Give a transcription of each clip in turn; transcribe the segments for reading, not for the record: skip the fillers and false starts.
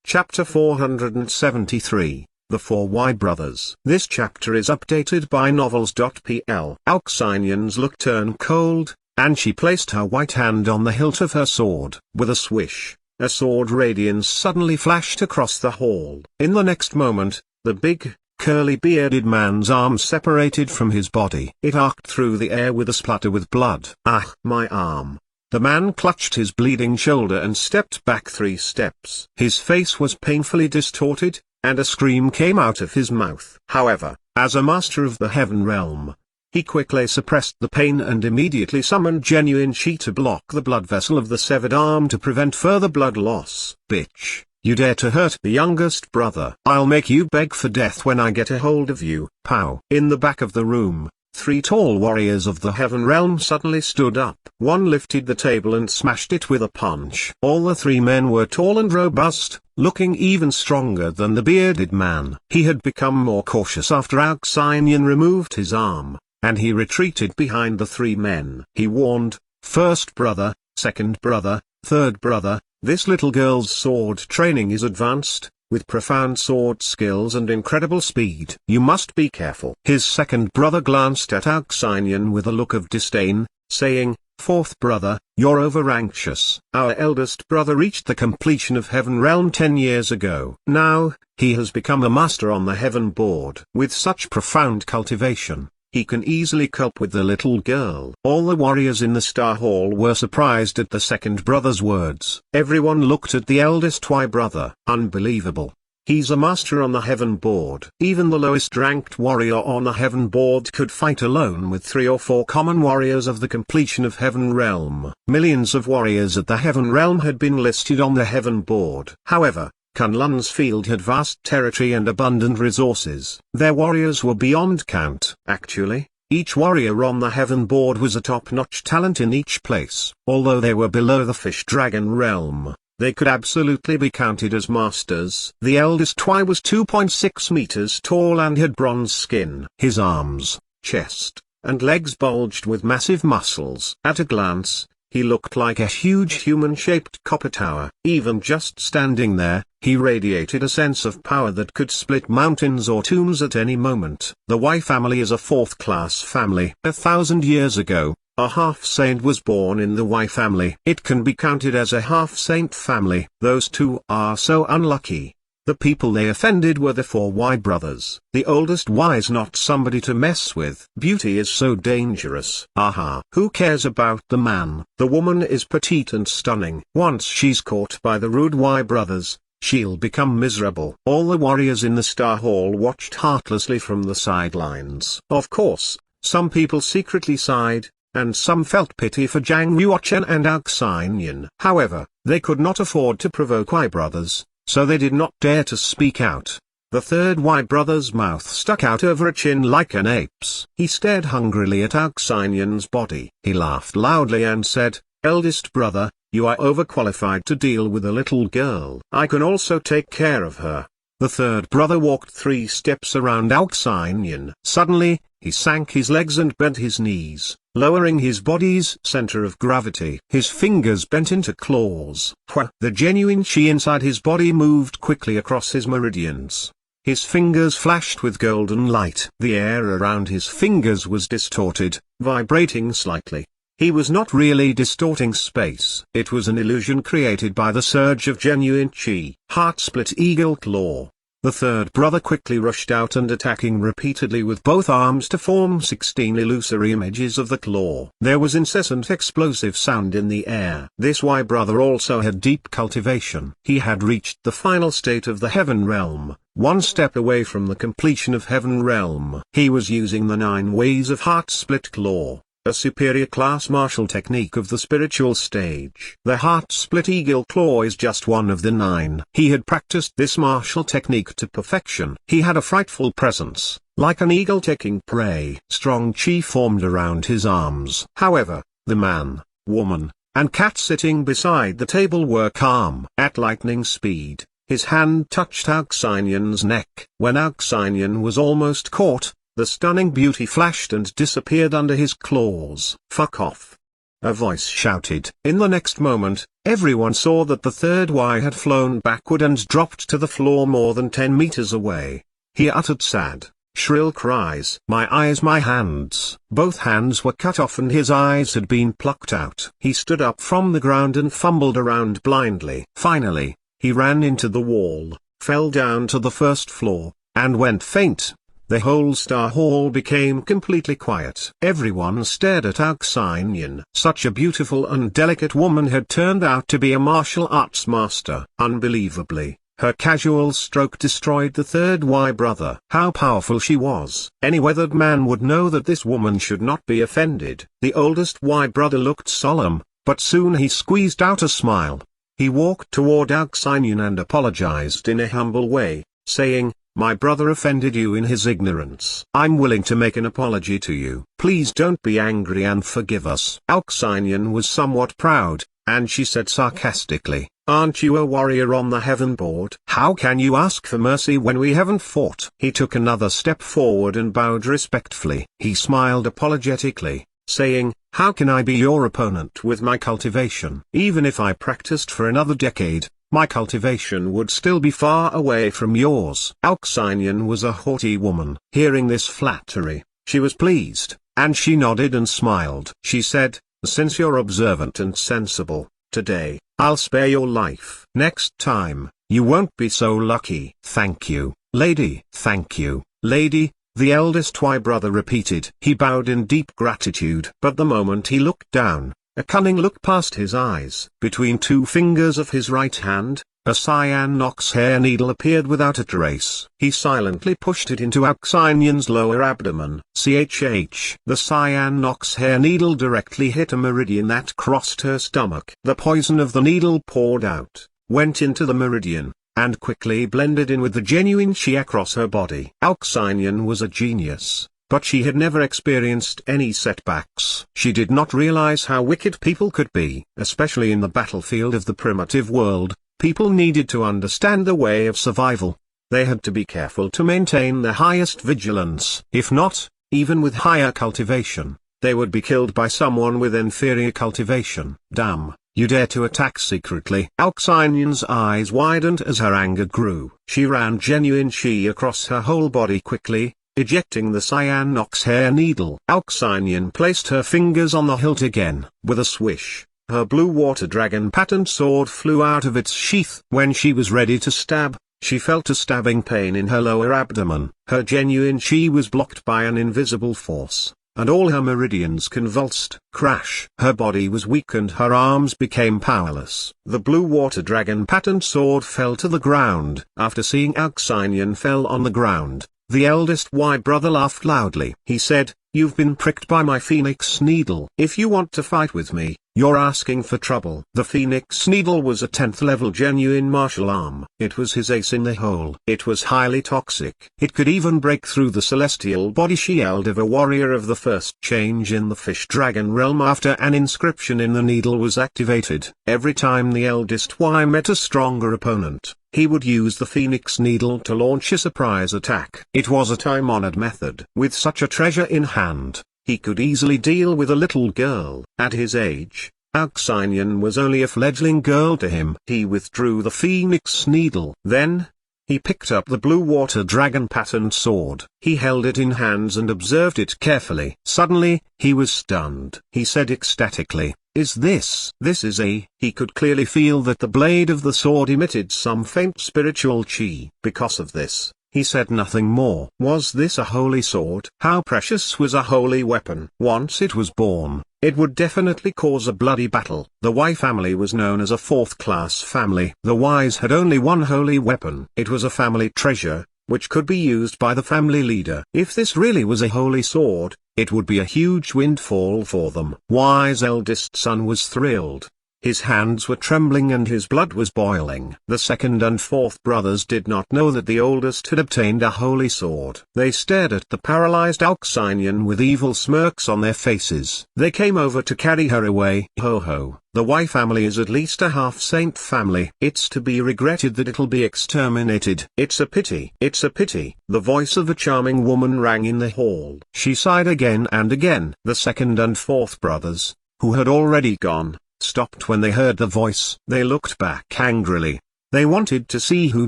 Chapter 473, The Four Y Brothers. This chapter is updated by Novels.pl. Alcynion's look turned cold, and she placed her white hand on the hilt of her sword. With a swish, a sword radiance suddenly flashed across the hall. In the next moment, the big, curly-bearded man's arm separated from his body. It arced through the air with a splutter with blood. "Ah, my arm!" The man clutched his bleeding shoulder and stepped back 3 steps. His face was painfully distorted, and a scream came out of his mouth. However, as a master of the Heaven Realm, he quickly suppressed the pain and immediately summoned genuine chi to block the blood vessel of the severed arm to prevent further blood loss. "Bitch, you dare to hurt the youngest brother? I'll make you beg for death when I get a hold of you." Pow! In the back of the room, 3 tall warriors of the Heaven Realm suddenly stood up. One lifted the table and smashed it with a punch. All the 3 men were tall and robust, looking even stronger than the bearded man. He had become more cautious after Alcynion removed his arm, and he retreated behind the 3 men. He warned, "First brother, second brother, third brother, this little girl's sword training is advanced, with profound sword skills and incredible speed. You must be careful." His second brother glanced at Alcynion with a look of disdain, saying, "Fourth brother, you're over-anxious. Our eldest brother reached the completion of Heaven Realm 10 years ago. Now, he has become a master on the Heaven Board. With such profound cultivation, he can easily cope with the little girl." All the warriors in the Star Hall were surprised at the second brother's words. Everyone looked at the eldest Y brother. Unbelievable. He's a master on the Heaven Board. Even the lowest ranked warrior on the Heaven Board could fight alone with 3 or 4 common warriors of the completion of Heaven Realm. Millions of warriors at the Heaven Realm had been listed on the Heaven Board. However, Kunlun's field had vast territory and abundant resources. Their warriors were beyond count. Actually, each warrior on the Heaven Board was a top-notch talent in each place. Although they were below the Fish-Dragon realm, they could absolutely be counted as masters. The eldest Y was 2.6 meters tall and had bronze skin. His arms, chest, and legs bulged with massive muscles. At a glance, he looked like a huge human-shaped copper tower. Even just standing there, he radiated a sense of power that could split mountains or tombs at any moment. The Y family is a 4th-class family. 1,000 years ago, a half-saint was born in the Y family. It can be counted as a half-saint family. Those 2 are so unlucky. The people they offended were the 4 Y brothers. The oldest Y is not somebody to mess with. Beauty is so dangerous. Aha. Who cares about the man? The woman is petite and stunning. Once she's caught by the rude Y brothers, she'll become miserable. All the warriors in the Star Hall watched heartlessly from the sidelines. Of course, some people secretly sighed, and some felt pity for Zhang Yuochen and Alcynion. However, they could not afford to provoke Y brothers, so they did not dare to speak out. The third Y brother's mouth stuck out over a chin like an ape's. He stared hungrily at Alcynion's body. He laughed loudly and said, "Eldest brother, you are overqualified to deal with a little girl. I can also take care of her." The third brother walked 3 steps around Alcynion. Suddenly, he sank his legs and bent his knees, lowering his body's center of gravity. His fingers bent into claws. The genuine chi inside his body moved quickly across his meridians. His fingers flashed with golden light. The air around his fingers was distorted, vibrating slightly. He was not really distorting space. It was an illusion created by the surge of genuine chi. Heart-split eagle claw. The third brother quickly rushed out and attacking repeatedly with both arms to form 16 illusory images of the claw. There was incessant explosive sound in the air. This Y brother also had deep cultivation. He had reached the final state of the Heaven Realm, 1 step away from the completion of Heaven Realm. He was using the 9 ways of Heart-split claw, a superior class martial technique of the spiritual stage. The Heart-split eagle claw is just one of the 9. He had practiced this martial technique to perfection. He had a frightful presence, like an eagle taking prey. Strong chi formed around his arms. However, the man, woman, and cat sitting beside the table were calm. At lightning speed, his hand touched Alcynion's neck. When Alcynion was almost caught, the stunning beauty flashed and disappeared under his claws. "Fuck off. a voice shouted. In the next moment, everyone saw that the third Y had flown backward and dropped to the floor more than 10 meters away. He uttered sad, shrill cries. My eyes, my hands. Both hands were cut off and his eyes had been plucked out. He stood up from the ground and fumbled around blindly. Finally, he ran into the wall, fell down to the first floor, and went faint. The whole Star Hall became completely quiet. Everyone stared at Auk-Sign. Such a beautiful and delicate woman had turned out to be a martial arts master. Unbelievably, her casual stroke destroyed the third Y brother. How powerful she was. Any weathered man would know that this woman should not be offended. The oldest Y brother looked solemn, but soon he squeezed out a smile. He walked toward Auk-Sign and apologized in a humble way, saying, "My brother offended you in his ignorance. I'm willing to make an apology to you. Please don't be angry and forgive us." Auk-Sign was somewhat proud, and she said sarcastically, "Aren't you a warrior on the heaven board? How can you ask for mercy when we haven't fought?" He took another step forward and bowed respectfully. He smiled apologetically, saying, "How can I be your opponent with my cultivation? Even if I practiced for another decade, my cultivation would still be far away from yours." Auk-Sign was a haughty woman. Hearing this flattery, she was pleased, and she nodded and smiled. She said, "Since you're observant and sensible, today, I'll spare your life. Next time, you won't be so lucky." "Thank you, lady." "Thank you, lady," the eldest Y brother repeated. He bowed in deep gratitude. But the moment he looked down, a cunning look passed his eyes. Between two fingers of his right hand, a cyanox hair needle appeared without a trace. He silently pushed it into Auk-Sign's lower abdomen. The cyanox hair needle directly hit a meridian that crossed her stomach. The poison of the needle poured out, went into the meridian, and quickly blended in with the genuine chi across her body. Auk-Sign was a genius, but she had never experienced any setbacks. She did not realize how wicked people could be. Especially in the battlefield of the primitive world, people needed to understand the way of survival. They had to be careful to maintain their highest vigilance. If not, even with higher cultivation, they would be killed by someone with inferior cultivation. "Damn, you dare to attack secretly." Auk-Sign's eyes widened as her anger grew. She ran genuine chi across her whole body quickly, ejecting the cyanox hair needle. Auk-Sign placed her fingers on the hilt again. With a swish, her blue water dragon patterned sword flew out of its sheath. When she was ready to stab, she felt a stabbing pain in her lower abdomen. Her genuine chi was blocked by an invisible force, and all her meridians convulsed. Crash! Her body was weak and her arms became powerless. The blue water dragon patterned sword fell to the ground. After seeing Auk-Sign fell on the ground, the eldest Y brother laughed loudly. He said, "You've been pricked by my phoenix needle. If you want to fight with me, you're asking for trouble." The phoenix needle was a 10th level genuine martial arm. It was his ace in the hole. It was highly toxic. It could even break through the celestial body shield of a warrior of the first change in the fish dragon realm after an inscription in the needle was activated. Every time the eldest Y met a stronger opponent, he would use the phoenix needle to launch a surprise attack. It was a time-honored method. With such a treasure in hand, he could easily deal with a little girl. At his age, Auk-Sign was only a fledgling girl to him. He withdrew the phoenix needle. Then, he picked up the blue water dragon patterned sword. He held it in hands and observed it carefully. Suddenly, he was stunned. He said ecstatically, This is a..." He could clearly feel that the blade of the sword emitted some faint spiritual chi. Because of this, he said nothing more. Was this a holy sword? How precious was a holy weapon? Once it was born, it would definitely cause a bloody battle. The Y family was known as a fourth-class family. The Ys had only one holy weapon. It was a family treasure, which could be used by the family leader. If this really was a holy sword, it would be a huge windfall for them. Y's eldest son was thrilled. His hands were trembling and his blood was boiling. The second and fourth brothers did not know that the oldest had obtained a holy sword. They stared at the paralyzed Auk-Sign with evil smirks on their faces. They came over to carry her away. Ho ho, the Y family is at least a half-saint family. It's to be regretted that it'll be exterminated. It's a pity. It's a pity. The voice of a charming woman rang in the hall. She sighed again and again. The second and fourth brothers, who had already gone, stopped when they heard the voice. They looked back angrily. They wanted to see who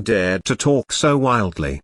dared to talk so wildly.